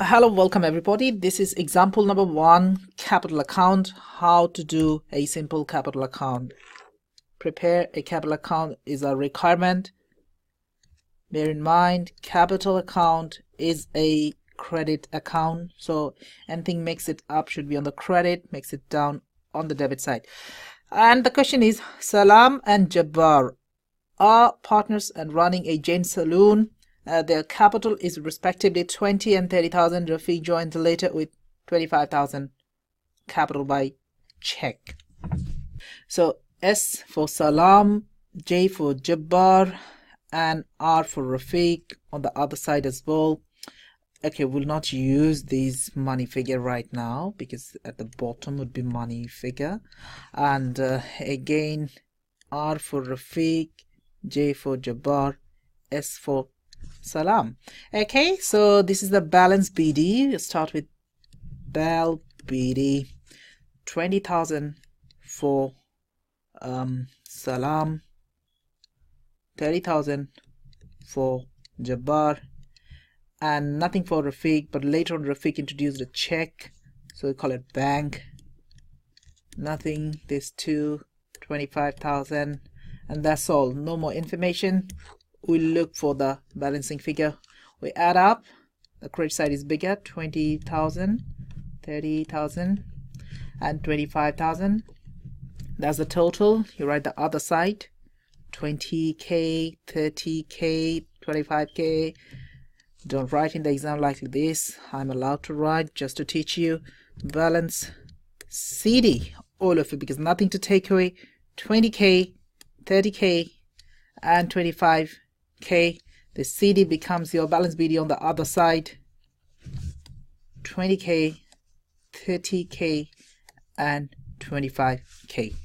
Hello, welcome everybody. This is example number 1, capital account. How to do a simple capital account. Prepare a capital account is a requirement. Bear in mind, capital account is a credit account. So anything makes it up should be on the credit, makes it down on the debit side. And the question is, Salam and Jabbar are partners and running a Jain saloon. Their capital is respectively 20 and 30,000. Rafiq joins later with 25,000 capital by check. So S for Salam, J for Jabbar, and R for Rafiq on the other side as well. Okay, we'll not use these money figure right now because at the bottom would be money figure. And again, R for Rafiq, J for Jabbar, S for Salam. Okay, so this is the balance BD. We'll start with Bal BD. 20,000 for Salam, 30,000 for Jabbar, and nothing for Rafiq, but later on Rafiq introduced a check, so we call it bank. Nothing, this two, 25,000, and that's all. No more information. We look for the balancing figure. We add up. The credit side is bigger, 20,000, 30,000, and 25,000. That's the total. You write the other side, 20k, 30k, 25k. Don't write in the exam like this. I'm allowed to write just to teach you. Balance CD, all of it, because nothing to take away. 20k, 30k, and 25k. The CD becomes your balance BD on the other side. 20k, 30k, and 25k.